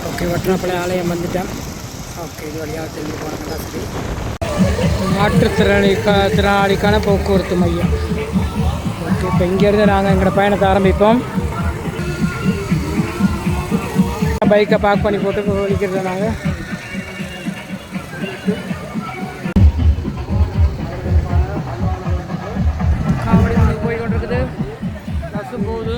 Okay, Vattappalai ஆலயம் வந்துட்டேன். Okay, இது வழியாக திரும்பி போனாங்கன்னா சரி. மாற்றுத்திறனாளிக்கான போக்குவரத்து மையம். ஓகே, இப்போ இங்கேருந்து நாங்கள் எங்களோட பயணத்தை ஆரம்பிப்போம். பைக்கை பார்க் பண்ணி போட்டு ஒழிக்கிறது நாங்கள். காவடி போய் கொண்டிருக்குது, பஸ்ஸு போகுது.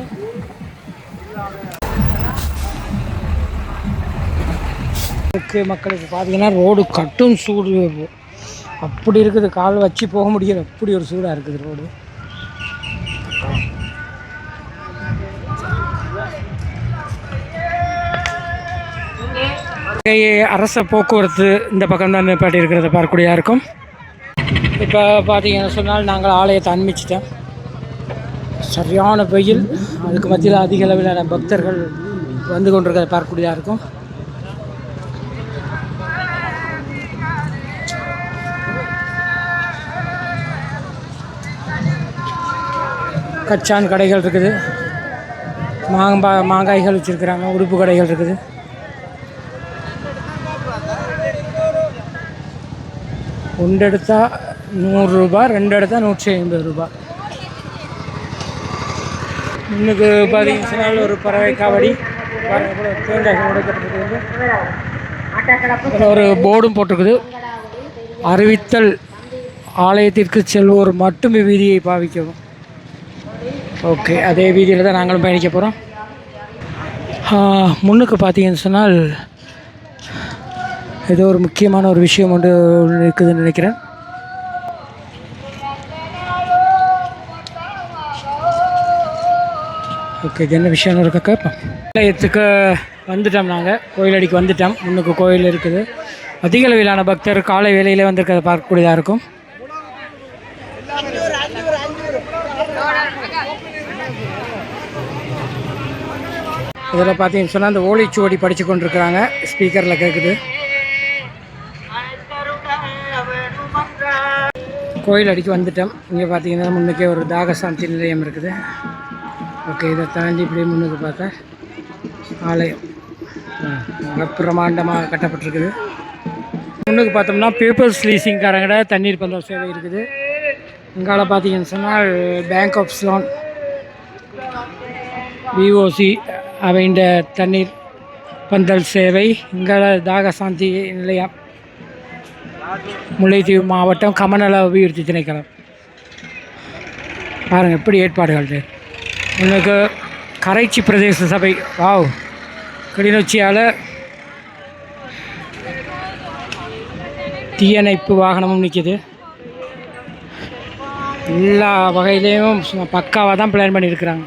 மக்களுக்கு பார்த்தீங்கன்னா ரோடு கட்டும் சூடு அப்படி இருக்குது, கால் வச்சு போக முடியல, அப்படி ஒரு சூடாக இருக்குது ரோடு. அரச போக்குவரத்து இந்த பக்கம் தான் நிப்பாட்டி இருக்கிறத பார்க்கக்கூடியதாக இருக்கும். இப்போ பார்த்தீங்கன்னு சொன்னால் நாங்கள் ஆலயத்தை அண்மிச்சிட்டோம். சரியான வெயில், அதுக்கு மத்தியில் அதிக அளவிலான பக்தர்கள் வந்து கொண்டிருக்கிறத பார்க்கக்கூடியதாக இருக்கும். கச்சான் கடைகள் இருக்குது, மாங்காய்கள் வச்சுருக்குறாங்க, உடுப்பு கடைகள் இருக்குது. ஒன்று எடுத்தால் 100 ரூபா, 2 எடுத்தால் 150 ரூபா. இன்னுக்கு பார்த்தீங்கன்னா ஒரு பறவை காவடி தேங்காய்கள் உடைக்கப்பட்டிருக்குது. ஒரு போர்டும் போட்டிருக்குது, அறிவித்தல் ஆலயத்திற்கு செல்வோர் மட்டும் வீதியை பாவிக்கவும். ஓகே, அதே வீதியில் தான் நாங்களும் பயணிக்க போகிறோம். முன்னுக்கு பார்த்தீங்கன்னு சொன்னால் ஏதோ ஒரு முக்கியமான ஒரு விஷயம் ஒன்று இருக்குதுன்னு நினைக்கிறேன். ஓகே, என்ன விஷயம்னு இருக்க கேட்போம். ஆலயத்துக்கு வந்துட்டோம், நாங்கள் கோயிலடிக்கு வந்துட்டோம். முன்னுக்கு கோயில் இருக்குது. அதிக அளவிலான பக்தர் காலை வேளையில் வந்திருக்கிறத பார்க்கக்கூடியதாக இருக்கும். இதில் பார்த்தீங்கன்னு சொன்னால் அந்த ஓலைச்சுவடி படித்து கொண்டிருக்கிறாங்க, ஸ்பீக்கரில் கேட்குது. கோயில் அடிக்கு வந்துட்டோம். இங்கே பார்த்தீங்கன்னா முன்னுக்கே ஒரு தாகசாந்தி நிலையம் இருக்குது. ஓகே, இதை தாண்டி இப்படி முன்னுக்கு பார்த்தா ஆலயம் பிரமாண்டமாக கட்டப்பட்டிருக்குது. முன்னுக்கு பார்த்தோம்னா பீப்புள்ஸ் லீசிங்காரங்கட தண்ணீர் பந்தல் சேவை இருக்குது. இங்கால பார்த்தீங்கன்னு சொன்னால் பேங்க் ஆஃப் ஸ்லோன், விஓசி அவைண்ட தண்ணீர் பந்தல் சேவை. இங்கால தாகசாந்தி நிலையம், முல்லைத்தீவு மாவட்டம் கமநல அபிவிருத்தி திணைக்களம். பாருங்கள் எப்படி ஏற்பாடுகள். உங்களுக்கு கரைச்சி பிரதேச சபை, வாவ், கிளிநொச்சியால் தீயணைப்பு வாகனமும் நிற்கிது. எல்லா வகையிலையும் பக்காவாக தான் பிளான் பண்ணியிருக்கிறாங்க.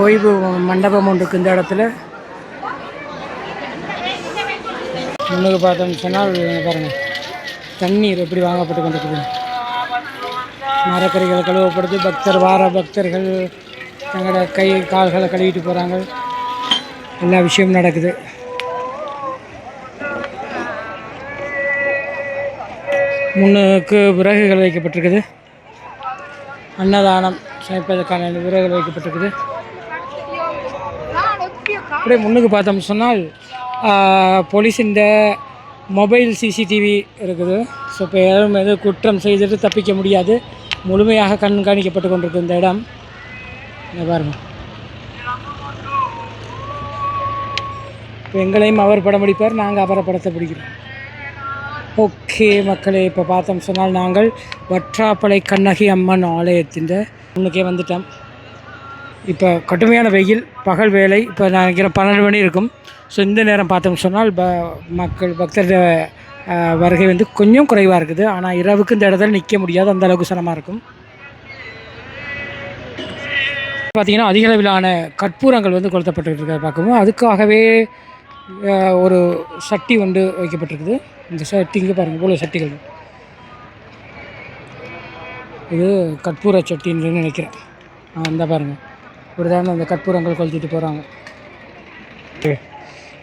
ஓய்வு மண்டபம் ஒன்று இருக்குது இந்த இடத்துல. முன்னுக்கு பார்த்தோம்னு சொன்னால் பாருங்கள் தண்ணீர் எப்படி வாங்கப்பட்டு கொண்டிருக்குது. மரக்கறிகள் கழுவப்படுது. பக்தர்கள் தங்களோட கை கால்களை கழுவிட்டு போகிறாங்க. எல்லா விஷயமும் நடக்குது. முன்னுக்கு விறகுகள் வைக்கப்பட்டிருக்குது. அன்னதானம் சமைப்பதற்கான விறகுகள் வைக்கப்பட்டிருக்குது. அப்படியே முன்னுக்கு பார்த்தோம்னு சொன்னால் போலீஸ் இந்த மொபைல் சிசிடிவி இருக்குது. ஸோ இப்போ யாரும் எதுவும் குற்றம் செய்துட்டு தப்பிக்க முடியாது, முழுமையாக கண்காணிக்கப்பட்டு கொண்டிருக்கு இந்த இடம். பாருங்கள், இப்போ எங்களையும் அவர் படம் பிடிப்பார், நாங்கள் அவரை படத்தை பிடிக்கிறோம். ஓகே மக்களே, இப்போ பார்த்தோம் சொன்னால் நாங்கள் வற்றாப்பளை கண்ணகி அம்மன் ஆலயத்தின் முன்னுக்கே வந்துட்டோம். இப்போ கடுமையான வெயில், பகல் வேலை. இப்போ நான் நினைக்கிறேன் 12 மணி இருக்கும். ஸோ இந்த நேரம் பார்த்தோம் சொன்னால் பக்தர் வருகை வந்து கொஞ்சம் குறைவாக இருக்குது. ஆனால் இரவுக்கு இந்த இடத்துல நிற்க முடியாது, அந்த அளவுக்கு சிரமமாக இருக்கும். பார்த்திங்கன்னா அதிக அளவிலான கற்பூரங்கள் வந்து கொளுத்தப்பட்டு பார்க்கவும், அதுக்காகவே ஒரு சட்டி ஒன்று வைக்கப்பட்டிருக்குது. இந்த சட்டிங்க பாருங்கள், இவ்வளோ சட்டிகள். இது கற்பூர சட்டின்னு நினைக்கிறேன். அந்த பாருங்கள், ஒரு தான் அந்த கற்பூரங்கள் கொளுத்திட்டு போகிறாங்க.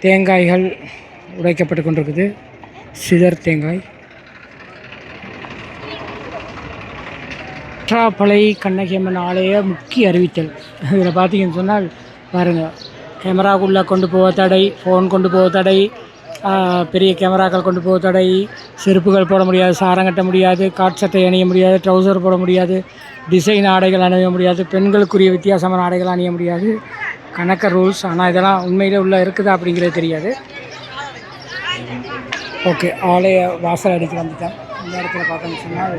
தேங்காய்கள் உடைக்கப்பட்டு கொண்டிருக்குது, சிதர் தேங்காய். வற்றாப்பளை கண்ணகி அம்மன் ஆலய முக்கிய அறிவித்தல். இதில் பார்த்தீங்கன்னு சொன்னால் பாருங்கள், கேமராக்குள்ளே கொண்டு போக தடை, ஃபோன் கொண்டு போக தடை, பெரிய கேமராக்கள் கொண்டு போக தடை, செருப்புகள் போட முடியாது, சாரம் கட்ட முடியாது, காட் சட்டை அணிய முடியாது, ட்ரௌசர் போட முடியாது, டிசைன் ஆடைகள் அணிய முடியாது, பெண்களுக்குரிய வித்தியாசமான ஆடைகள் அணிய முடியாது, கணக்க ரூல்ஸ். ஆனால் இதெல்லாம் உண்மையிலே உள்ளே இருக்குதா அப்படிங்கிறது தெரியாது. ஓகே, ஆலய வாசல் அடிக்க வந்துட்டேன். இந்த இடத்துல பார்த்தோம்னு சொன்னால்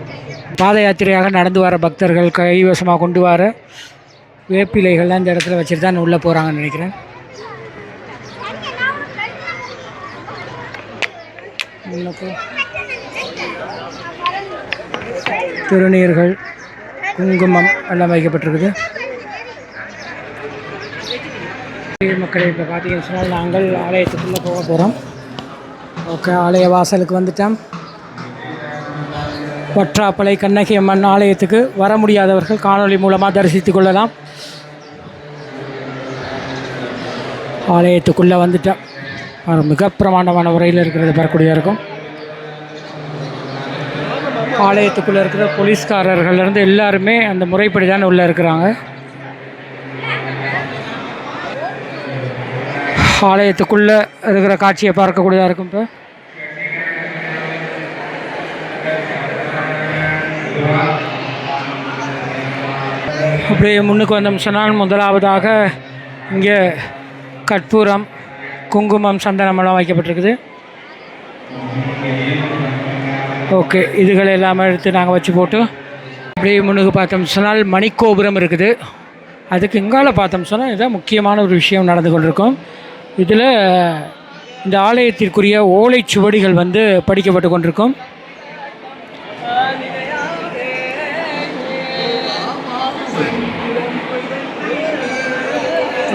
பாத யாத்திரையாக நடந்து வர பக்தர்கள் கைவசமாக கொண்டு வர வேப்பிலைகள்லாம் இந்த இடத்துல வச்சுட்டு தான் உள்ளே போகிறாங்கன்னு நினைக்கிறேன். திருநீர்கள், குங்குமம் எல்லாம் வைக்கப்பட்டிருக்குது. மக்களை இப்போ பார்த்தீங்கன்னு சொன்னால் நாங்கள் ஆலயத்துக்குள்ளே போக போகிறோம். ஓகே, ஆலய வாசலுக்கு வந்துட்டோம். வற்றாப்பளை கண்ணகி அம்மன் ஆலயத்துக்கு வர முடியாதவர்கள் காணொளி மூலமாக தரிசித்து கொள்ளலாம். ஆலயத்துக்குள்ளே வந்துட்டோம். மிக பிரமாண்டமான முறையில் இருக்கிறது பார்க்கக்கூடியதாக இருக்கும். ஆலயத்துக்குள்ளே இருக்கிற போலீஸ்காரர்கள்லேருந்து எல்லாருமே அந்த முறைப்படி தான் உள்ளே இருக்கிறாங்க. ஆலயத்துக்குள்ளே இருக்கிற காட்சியை பார்க்கக்கூடியதாக இருக்கும். இப்போ அப்படியே முன்னுக்கு வந்தோம் சொன்னால் முதலாவதாக இங்கே கற்பூரம், குங்குமம், சந்தனமெல்லாம் வைக்கப்பட்டிருக்குது. ஓகே, இதுகளை எல்லாமே எடுத்து நாங்கள் வச்சு போட்டு அப்படியே முன்னுக்கு பார்த்தோம் சொன்னால் மணிக்கோபுரம் இருக்குது. அதுக்கு இங்கால பார்த்தோம் சொன்னால் இதான் முக்கியமான ஒரு விஷயம் நடந்து கொண்டிருக்கும். இதில் இந்த ஆலயத்திற்குரிய ஓலைச்சுவடிகள் வந்து படிக்கப்பட்டு கொண்டிருக்கும்.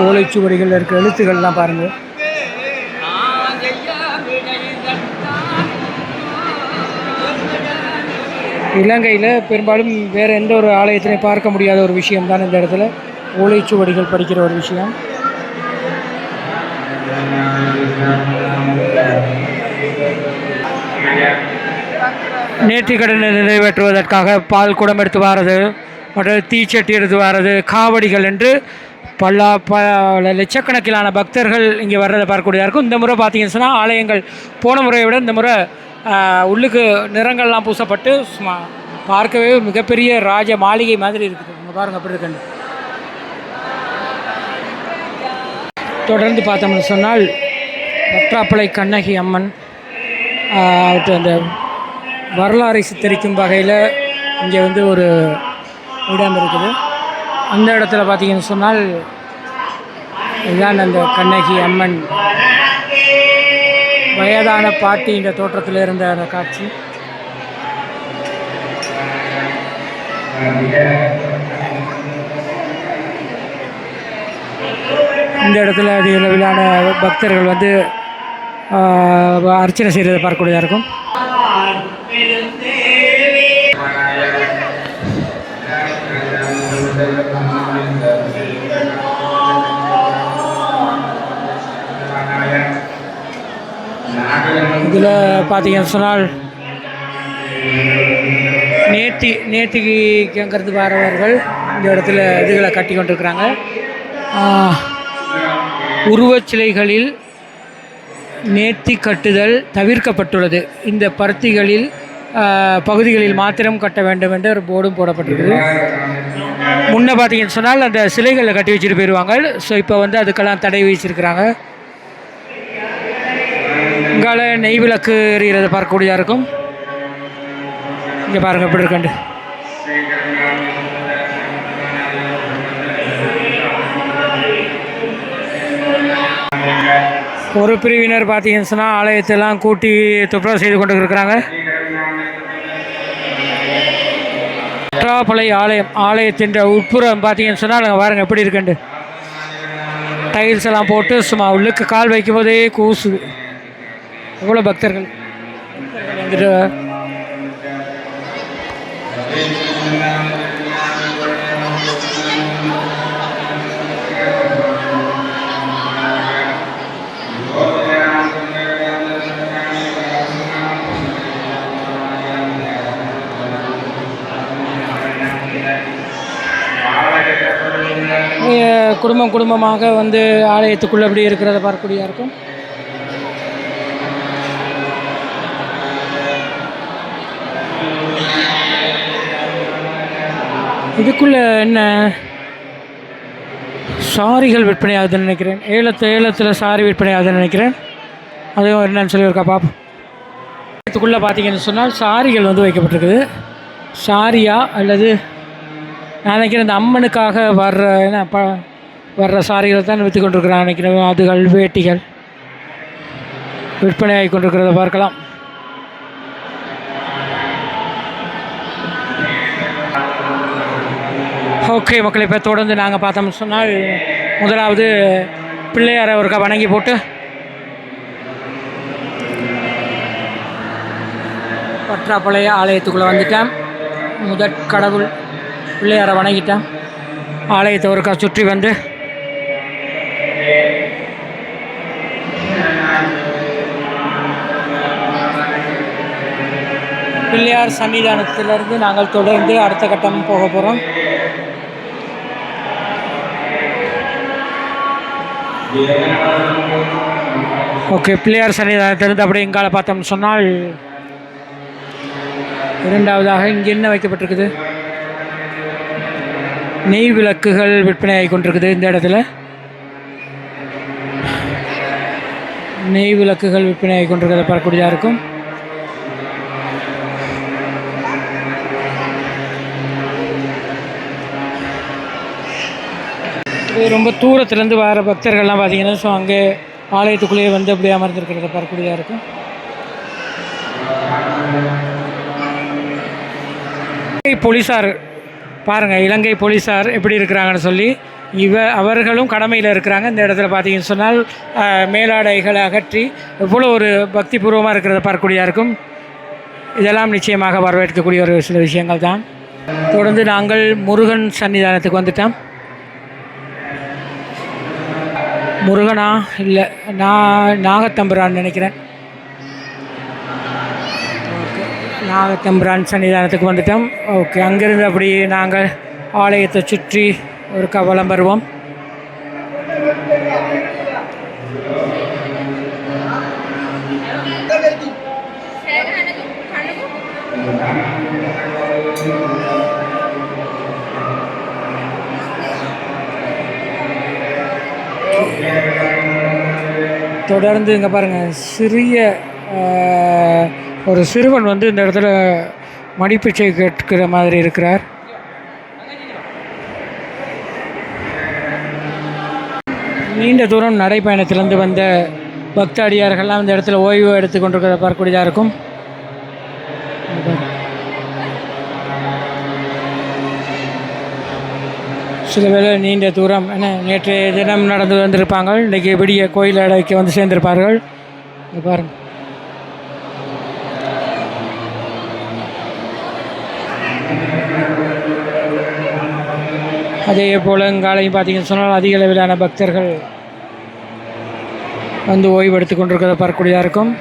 ஓலைச்சுவடிகளில் இருக்கிற எழுத்துக்கள்லாம் பாருங்கள். இலங்கையில் பெரும்பாலும் வேறு எந்த ஒரு ஆலயத்திலையும் பார்க்க முடியாத ஒரு விஷயம் தான் இந்த இடத்துல ஓலைச்சுவடிகள் படிக்கிற ஒரு விஷயம். நேர்த்திக்கடனை நிறைவேற்றுவதற்காக பால் குடம் எடுத்து வாரது, மற்ற தீச்சட்டி எடுத்து வாரது, காவடிகள் என்று பல லட்சக்கணக்கிலான பக்தர்கள் இங்கே வர்றதை பார்க்கக்கூடியதாக இருக்கும். இந்த முறை பார்த்தீங்கன்னு சொன்னால் ஆலயங்கள் போன முறையை விட இந்த முறை உள்ளுக்கு நிறங்கள்லாம் பூசப்பட்டு பார்க்கவே மிகப்பெரிய ராஜ மாளிகை மாதிரி இருக்குது. இங்கே பாருங்கள் அப்படி இருக்குன்னு. தொடர்ந்து பார்த்தோம்னு சொன்னால் வற்றாப்பளை கண்ணகி அம்மன் அந்த வரலாறை சித்தரிக்கும் வகையில் இங்கே வந்து ஒரு இடம் இருக்குது. அந்த இடத்துல பார்த்தீங்கன்னு சொன்னால் இதுதான் அந்த கண்ணகி அம்மன் வயதான பாட்டி இந்த தோற்றத்தில் இருந்த அந்த காட்சி. இந்த இடத்துல அதிக அளவிலான பக்தர்கள் வந்து அர்ச்சனை செய்கிறதை பார்க்கக்கூடியதாக இருக்கும். இதில் பார்த்தீங்கன்னு சொன்னால் நேர்த்திக்கு வரவர்கள் இந்த இடத்துல இதுகளை கட்டி கொண்டிருக்கிறாங்க. உருவச்சிலைகளில் நேர்த்தி கட்டுதல் தவிர்க்கப்பட்டுள்ளது. இந்த பருத்திகளில் பகுதிகளில் மாத்திரம் கட்ட வேண்டும் என்று ஒரு போர்டும் போடப்பட்டிருக்குது. முன்னே பார்த்தீங்கன்னு சொன்னால் அந்த சிலைகளில் கட்டி வச்சுட்டு போயிடுவாங்க. ஸோ இப்போ வந்து அதுக்கெல்லாம் தடை வச்சிருக்கிறாங்க. இங்கால நெய் விளக்கு எறிகிறத பார்க்கக்கூடியதாக இருக்கும். இங்கே பாருங்கள் எப்படி இருக்கண்டு. ஒரு பிரிவினர் பார்த்தீங்கன்னு சொன்னால் ஆலயத்தெல்லாம் கூட்டி துப்புரவு செய்து கொண்டு இருக்கிறாங்க. வற்றாப்பளை ஆலயத்தின் உட்புறம் பார்த்தீங்கன்னு சொன்னால் நாங்கள் பாருங்கள் எப்படி இருக்குண்டு. டைல்ஸ் எல்லாம் போட்டு சும்மா உள்ளுக்கு கால் வைக்கும் போதே கூசுது. எவ்வளோ பக்தர்கள் வந்துட்டு குடும்பம் குடும்பமாக வந்து ஆலயத்துக்குள்ளே அப்படி இருக்கிறத பார்க்கக்கூடியா இருக்கும். இதுக்குள்ளே என்ன சாரிகள் விற்பனை ஆகுதுன்னு நினைக்கிறேன். ஏலத்தில் சாரி விற்பனை ஆகுதுன்னு நினைக்கிறேன். அதுவும் என்னன்னு சொல்லி இருக்கா பார்ப்போம். இதுக்குள்ளே பார்த்தீங்கன்னு சொன்னால் சாரிகள் வந்து வைக்கப்பட்டிருக்குது. சாரியா அல்லது நான் நினைக்கிறேன் இந்த அம்மனுக்காக வர்ற சாரிகளை தான் விற்று கொண்டிருக்கிறான் நினைக்கிறேன். அதுகள் வேட்டிகள் விற்பனை ஆகி கொண்டிருக்கிறத பார்க்கலாம். ஓகே மக்களை, இப்போ தொடர்ந்து நாங்கள் பார்த்தோம்னு சொன்னால் முதலாவது பிள்ளையாரை ஒருக்கா வணங்கி போட்டு வற்றாப்பளைய ஆலயத்துக்குள்ளே வந்துட்டேன். முதற் கடவுள் பிள்ளையாரை வணங்கிட்டேன். ஆலயத்தை ஒருக்கா சுற்றி வந்து பிள்ளையார் சன்னிதானத்திலிருந்து நாங்கள் தொடர்ந்து அடுத்த கட்டம் போக போகிறோம். ஓகே, பிள்ளையார் சன்னிதானத்திலிருந்து அப்படியே இங்கால பார்த்தோம்னு சொன்னால் இரண்டாவதாக இங்கே என்ன வைக்கப்பட்டிருக்குது, நெய் விளக்குகள் விற்பனை ஆகி கொண்டிருக்குது. இந்த இடத்துல நெய் விளக்குகள் விற்பனை ஆகி கொண்டிருக்கிறத பார்க்கக்கூடியதாக இருக்கும். ரொம்ப தூரத்துலேருந்து வர பக்தர்கள்லாம் பார்த்தீங்கன்னா ஸோ அங்கே ஆலயத்துக்குள்ளேயே வந்து அப்படியே அமர்ந்திருக்கிறத பார்க்கக்கூடியதாக இருக்கும். போலீஸார் பாருங்கள், இலங்கை போலீஸார் எப்படி இருக்கிறாங்கன்னு சொல்லி அவர்களும் கடமையில் இருக்கிறாங்க. இந்த இடத்துல பார்த்தீங்கன்னு சொன்னால் மேலாடைகளை அகற்றி எவ்வளோ ஒரு பக்திபூர்வமாக இருக்கிறத பார்க்கக்கூடியதாக இருக்கும். இதெல்லாம் நிச்சயமாக வரவேற்கக்கூடிய ஒரு சில விஷயங்கள் தான். தொடர்ந்து நாங்கள் முருகன் சன்னிதானத்துக்கு வந்துட்டோம். முருகனா இல்லை, நாகத்தம்புரான் நினைக்கிறேன். ஓகே, நாகத்தம்புரான் சன்னிதானத்துக்கு வந்துட்டோம். ஓகே, அங்கேருந்து அப்படி நாங்கள் ஆலயத்தை சுற்றி ஒரு கவலம் வருவோம். தொடர்ந்து இங்கே பாருங்கள், சிறிய ஒரு சிறுவன் வந்து இந்த இடத்துல மடிப்பிச்சை கேட்கிற மாதிரி இருக்கிறார். நீண்ட தூரம் நடைப்பயணத்திலிருந்து வந்த பக்தாடியார்கள்லாம் இந்த இடத்துல ஓய்வு எடுத்து கொண்டிருக்கிறத பார்க்கக்கூடியதாக இருக்கும். சில வேளை நீண்ட தூரம் நேற்றைய தினம் நடந்து வந்திருப்பாங்க, இன்றைக்கி விடிய கோயில் அடைக்கு வந்து சேர்ந்திருப்பார்கள். இங்கே பாருங்கள், அதே போல் இங்காலையும் பார்த்தீங்கன்னு சொன்னால் அதிக அளவிலான பக்தர்கள் வந்து ஓய்வு எடுத்து கொண்டிருக்கிறத பார்க்கக்கூடியதாக இருக்கும்.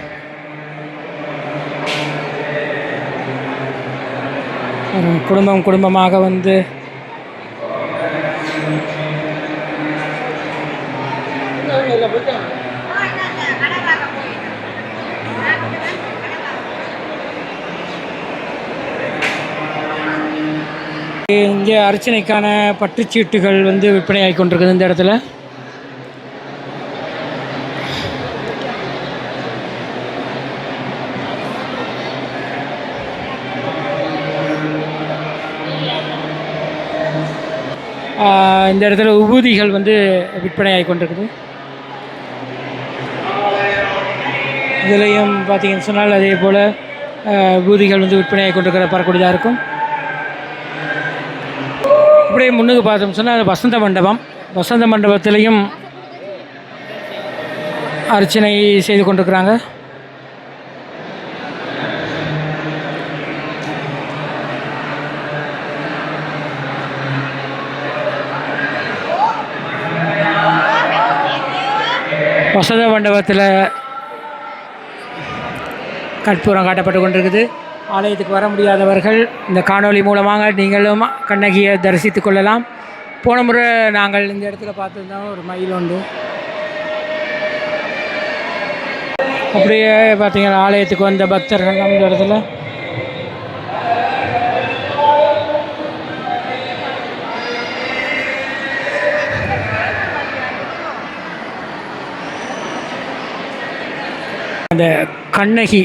குடும்பமாக வந்து இங்கே அர்ச்சனைக்கான பட்டுச்சீட்டுகள் வந்து விற்பனை ஆகி கொண்டிருக்குது. இந்த இடத்துல இந்த இடத்துல உபூதிகள் வந்து விற்பனை ஆகி கொண்டிருக்குது. இதுலேயும் பார்த்தீங்கன்னு சொன்னால் அதே போல் உபூதிகள் வந்து விற்பனை ஆகி கொண்டிருக்கிற பார்க்கக்கூடியதாக இருக்கும். அப்படியே முன்னுக்கு பார்த்தோம் சொன்னால் வசந்த மண்டபத்திலையும் அர்ச்சனை செய்து கொண்டிருக்கிறாங்க. வசந்த மண்டபத்தில் கற்பூரம் காட்டப்பட்டு கொண்டிருக்குது. ஆலயத்துக்கு வர முடியாதவர்கள் இந்த காணொளி மூலமாக நீங்களும் கண்ணகியை தரிசித்து கொள்ளலாம். போன முறை நாங்கள் இந்த இடத்துல பார்த்துருந்தோம் ஒரு மயில் உண்டு. அப்படியே பார்த்தீங்கன்னா ஆலயத்துக்கு வந்த பக்தர்கள் அந்த இடத்துல அந்த கண்ணகி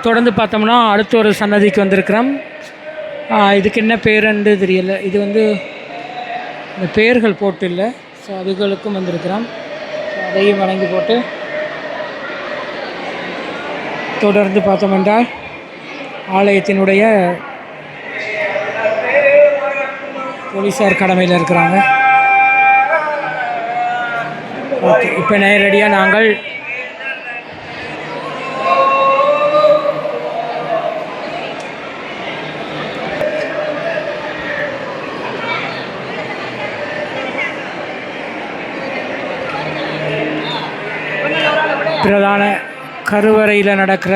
தொடர்ந்து பார்த்தோம்னா அடுத்த ஒரு சன்னதிக்கு வந்திருக்கிறோம். இதுக்கு என்ன பேருன்னு தெரியல. இது வந்து இந்த பேர்கள் போட்டு இல்லை. ஸோ அதுகளுக்கும் வந்திருக்கிறோம். ஸோ அதையும் வணங்கி போட்டு தொடர்ந்து பார்த்தோம் என்றால் ஆலயத்தினுடைய போலீஸார் கடமையில் இருக்கிறாங்க. ஓகே, இப்போ நேரடியாக நாங்கள் பிரதான கருவறையில் நடக்கிற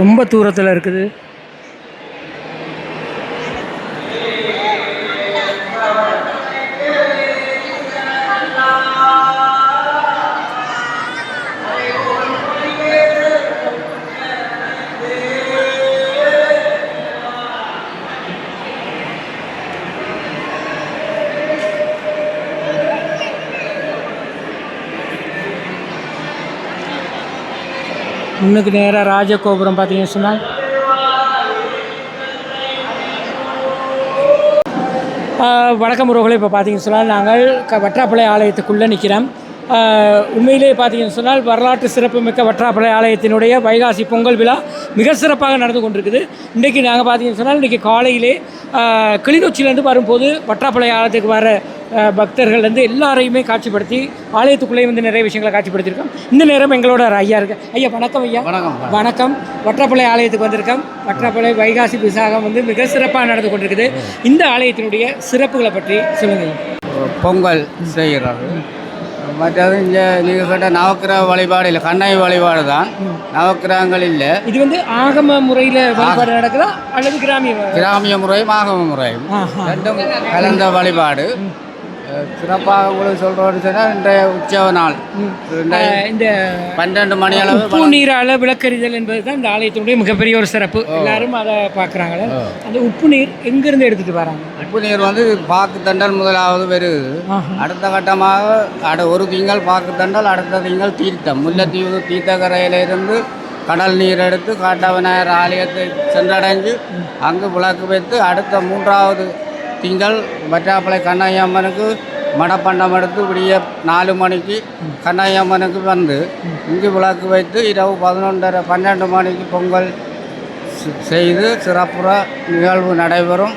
ரொம்ப தூரத்தில் இருக்குது. முன்னுக்கு நேராக ராஜகோபுரம் பார்த்தீங்கன்னு சொன்னால் வணக்கம் உறவுகளை. இப்போ பார்த்தீங்கன்னு சொன்னால் நாங்கள் வற்றாப்பளை ஆலயத்துக்குள்ளே நிற்கிறோம். உண்மையிலே பார்த்தீங்கன்னு சொன்னால் வரலாற்று சிறப்புமிக்க வற்றாப்பளை ஆலயத்தினுடைய வைகாசி பொங்கல் விழா மிக சிறப்பாக நடந்து கொண்டிருக்குது. இன்றைக்கி நாங்கள் பார்த்தீங்கன்னு சொன்னால் இன்றைக்கி காலையிலே கிளிநொச்சியிலேருந்து வரும்போது வற்றாப்பளை ஆலயத்துக்கு வர பக்தர்கள் எல்லாரையுமே காட்சிப்படுத்தி ஆலயத்துக்குள்ளே வந்து நிறைய விஷயங்களை காட்சிப்படுத்தியிருக்கோம். இந்த நேரம் எங்களோட ஐயா இருக்கு. ஐயா வணக்கம். ஐயா வணக்கம். வற்றாப்பளை ஆலயத்துக்கு வந்திருக்கோம். வற்றாப்பளை வைகாசி விசாகம் வந்து மிக சிறப்பாக நடந்து கொண்டிருக்குது. இந்த ஆலயத்தினுடைய சிறப்புகளை பற்றி சொல்லுங்கள். பொங்கல் செய்கிறாரு. மற்றது இங்கே நீங்கள் கேட்ட நவக்கிரக வழிபாடு இல்லை, கண்ணகி வழிபாடு தான். நவக்கிரகங்கள் இல்லை. இது வந்து ஆகம முறையில் வழிபாடு நடக்குதா அல்லது கிராமிய முறையும் ஆகம முறையும் ரெண்டும் கலந்த வழிபாடு. சிறப்பாக உங்களுக்கு சொல்கிறோன்னு சொன்னால் இன்றைய உற்சவ நாள் இந்த 12 மணி அளவு உப்பு நீரால் விளக்கறிதல் என்பது தான் இந்த ஆலயத்தினுடைய மிகப்பெரிய ஒரு சிறப்பு. எல்லாரும் அதை பார்க்குறாங்களே. அந்த உப்பு நீர் எங்கேருந்து எடுத்துகிட்டு வராங்க? உப்பு நீர் வந்து பாக்கு தண்டல் முதலாவது வருது. அடுத்த கட்டமாக ஒரு திங்கள் பாக்கு தண்டல், அடுத்த திங்கள் தீர்த்தம். முல்லைத்தீவு தீர்த்தக்கரையிலிருந்து கடல் நீர் எடுத்து காட்டவிநாயகர் ஆலயத்தை சென்றடைஞ்சு அங்கு விளக்கு வைத்து அடுத்த 3வது திங்கள் வற்றாப்பளை கண்ணகி அம்மனுக்கு மடப்பண்டம் எடுத்து விடிய 4 மணிக்கு கண்ணகி அம்மனுக்கு வந்து இங்கு விளக்கு வைத்து இரவு 11:30-12 மணிக்கு பொங்கல் செய்து சிறப்புற நிகழ்வு நடைபெறும்.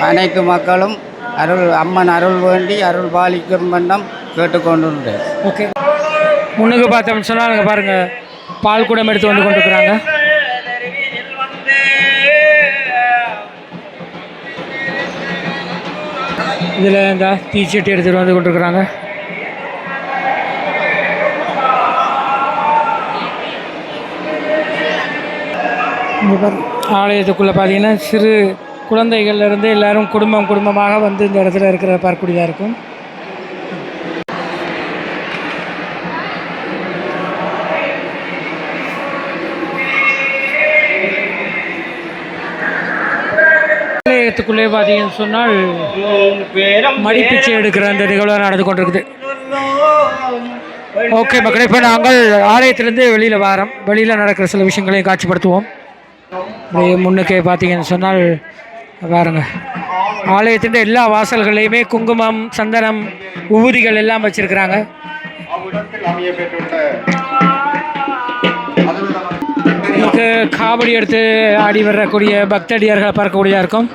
அனைத்து மக்களும் அம்மன் அருள் வேண்டி அருள் பாலிக்கும் வண்ணம் கேட்டுக்கொண்டிருந்தேன். ஓகே, முன்னுக்கு பார்த்தோம்னு சொன்னால் அங்கே பாருங்கள் பால் குடம் எடுத்து வந்து கொண்டிருக்கிறாங்க. இதில் இந்த தீச்சட்டி எடுத்துகிட்டு வந்து கொண்டிருக்கிறாங்க. ஆலயத்துக்குள்ளே பார்த்தீங்கன்னா சிறு குழந்தைகள்லேருந்து எல்லோரும் குடும்பமாக வந்து இந்த இடத்துல இருக்கிற பார்க்கக்கூடியதாக இருக்கும். ஆலயத்துக்குள்ளே பார்த்தீங்கன்னு சொன்னால் மடிப்பிச்சை எடுக்கிற அந்த நிகழ்வு நடந்து கொண்டிருக்குது. ஓகே மக்களே, இப்போ நாங்கள் ஆலயத்திலேருந்து வெளியில் நடக்கிற சில விஷயங்களையும் காட்சிப்படுத்துவோம். அப்படியே முன்னுக்கே பார்த்தீங்கன்னு சொன்னால் பாருங்க, ஆலயத்தின் எல்லா வாசல்களையுமே குங்குமம், சந்தனம், உபூதிகள் எல்லாம் வச்சிருக்கிறாங்க. நமக்கு காவடி எடுத்து ஆடி வரக்கூடிய பக்தடியார்களை பார்க்கக்கூடியதாக இருக்கும்.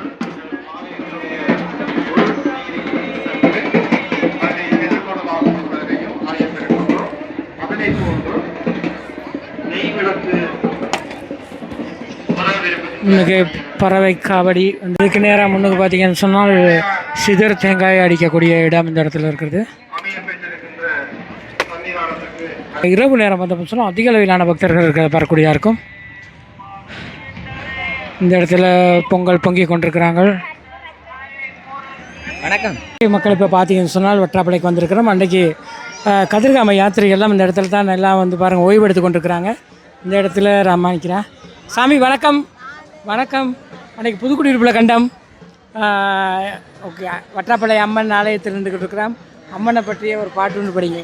நெய் விளக்கு முன்னுக்கு பறவை காவடி இதுக்கு நேராக முன்னுக்கு பார்த்தீங்கன்னு சொன்னால் சிதர் தேங்காய் அடிக்கக்கூடிய இடம் இந்த இடத்துல இருக்கிறது. இரவு நேரம் வந்தோம்னு சொன்னால் அதிக அளவிலான பக்தர்கள் வரக்கூடியதாக இருக்கும். இந்த இடத்துல பொங்கல் பொங்கி கொண்டிருக்கிறாங்க. வணக்கம் மக்கள். இப்போ பார்த்தீங்கன்னு சொன்னால் வற்றாப்பளைக்கு வந்திருக்கிறோம். அன்றைக்கி கதிர்காம யாத்திரைகள்லாம் இந்த இடத்துல தான் எல்லாம் வந்து பாருங்கள் ஓய்வு எடுத்து கொண்டிருக்கிறாங்க. இந்த இடத்துல ராமானிக்கிறேன். சாமி வணக்கம். வணக்கம். அன்றைக்கி புதுக்குடியிருப்பில் கண்டம். ஓகே, வற்றாப்பளை அம்மன் ஆலயத்தில் இருந்துக்கிட்டு இருக்கிறோம். அம்மனை பற்றிய ஒரு பாட்டு ஒன்று படிங்க.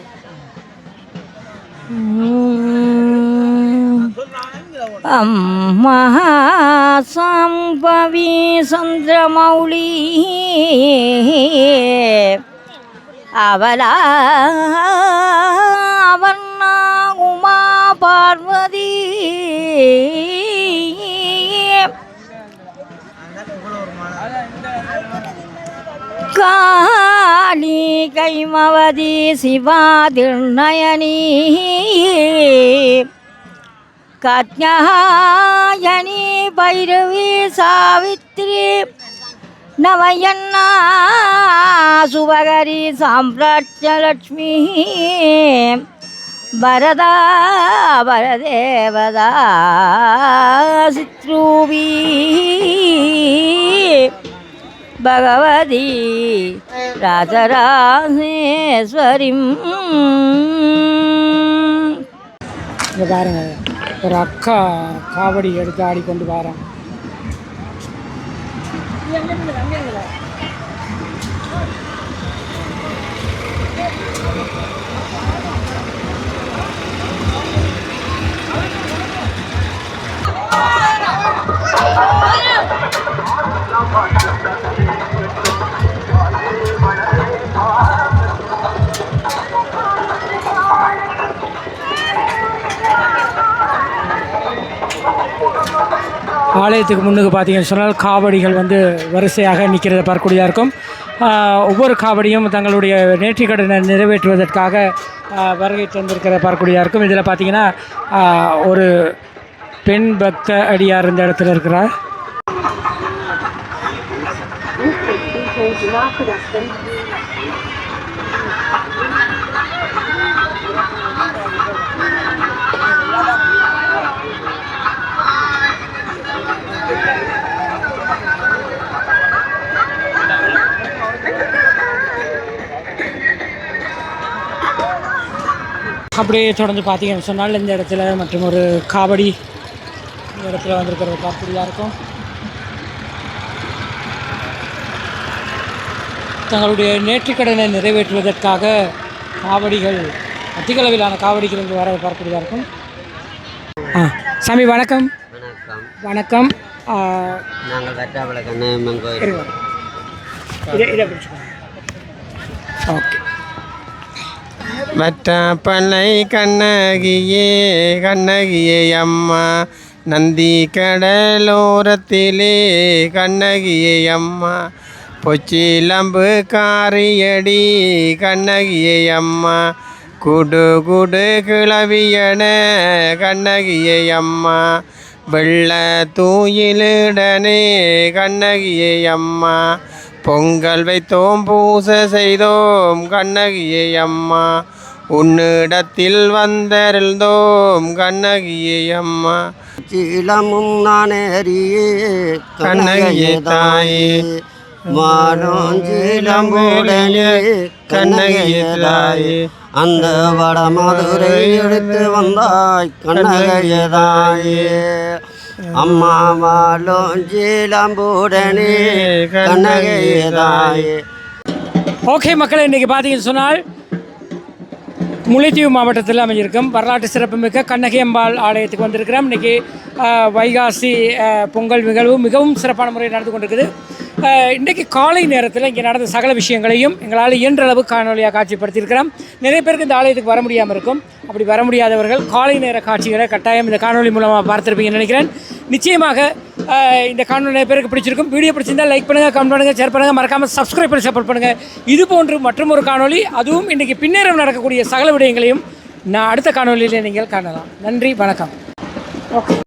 அம்மா சம்பவி சந்திரமௌலி அவளா அவன்னா உமா பார்வதி காளி கைமவதி சிவாதிர்நயனி காத்யாயனி பைரவி சாவித்ரி நவயன்னா சுபகரி சாம்ராஜ்யலக்ஷ்மி வரதா வரதேவதா சித்ரூபி பகவதி ராஜராஜேஸ்வரிம். இங்கே பாருங்கள், ஒரு அக்கா காவடி எடுத்து ஆடிக்கொண்டு வரான். ஆலயத்துக்கு முன்னுக்கு பார்த்தீங்கன்னு சொன்னால் காவடிகள் வந்து வரிசையாக நிற்கிறத பார்க்கக்கூடியதாக இருக்கும். ஒவ்வொரு காவடியும் தங்களுடைய நேர்த்திக்கடனை நிறைவேற்றுவதற்காக வருகை தந்திருக்கிறத பார்க்கக்கூடியதாக இருக்கும். இதில் பார்த்தீங்கன்னா ஒரு பெண் பக்த அடியார் இந்த இடத்துல இருக்கிறார். அப்படியே தொடர்ந்து பார்த்தீங்கன்னு சொன்னால் இந்த இடத்துல மற்றும் ஒரு காவடி இந்த இடத்துல வந்திருக்கிறத பார்க்கக்கூடியதாக இருக்கும். தங்களுடைய நேர்த்திக்கடனை நிறைவேற்றுவதற்காக காவடிகள் அதிக அளவிலான காவடிகள் இங்கு வர பார்க்கக்கூடியதாக இருக்கும். சாமி வணக்கம். வணக்கம். வணக்கம். நாங்கள் வற்றாப்பளை கண்ணம்மன் கோயில். ஓகே. வற்றாப்பளை கண்ணகியே கண்ணகியே அம்மா நந்தி கடலோரத்திலே கண்ணகியே அம்மா பொச்சிலம்பு காரியடி கண்ணகியே அம்மா குடு குடு கிளவியன கண்ணகியே அம்மா வெள்ள தூயிலுடனே கண்ணகியே அம்மா பொங்கல் வைத்தோம் பூசை செய்தோம் கண்ணகியே அம்மா உன்னிடத்தில் வந்தருந்தோம் கண்ணகியே அம்மா சீலமும் நானேரியே கண்ணகியே தாயே மானோஞ்சீலம்பூடனே கண்ணகியே தாயே அந்த வட மதுரை எடுத்து வந்தாய் கண்ணகியே தாயே அம்மா மாலோஞ்சீலம்பூடனே கண்ணகியே தாயே. ஓகே மக்களே, இன்றைக்கி பார்த்தீங்கன்னு சொன்னால் முல்லைத்தீவு மாவட்டத்தில் அமைஞ்சிருக்கும் வரலாற்று சிறப்புமிக்க கண்ணகி அம்பாள் ஆலயத்துக்கு வந்திருக்கிறோம். இன்றைக்கி வைகாசி பொங்கல் நிகழ்வு மிகவும் சிறப்பான முறையில் நடந்து கொண்டிருக்குது. இன்றைக்கி காலை நேரத்தில் இங்கே நடந்த சகல விஷயங்களையும் எங்களால் இயன்றளவு காணொலியாக காட்சிப்படுத்தியிருக்கிறோம். நிறைய பேருக்கு இந்த ஆலயத்துக்கு வர முடியாமல் இருக்கும். அப்படி வர முடியாதவர்கள் காலை நேர காட்சிகளை கட்டாயம் இந்த காணொலி மூலமாக பார்த்துருப்பீங்கன்னு நினைக்கிறேன். நிச்சயமாக இந்த காணொலி நிறைய பேருக்கு பிடிச்சிருக்கும். வீடியோ பிடிச்சிருந்தால் லைக் பண்ணுங்கள், கமெண்ட் பண்ணுங்கள், ஷேர் பண்ணுங்கள், மறக்காமல் சப்ஸ்கிரைப் பண்ணி சப்போர்ட் பண்ணுங்கள். இது போன்று மற்றும் ஒரு காணொலி, அதுவும் இன்றைக்கி பின்னேறம் நடக்கக்கூடிய சகல விடயங்களையும் நான் அடுத்த காணொலியில் நீங்கள் காணலாம். நன்றி, வணக்கம். ஓகே.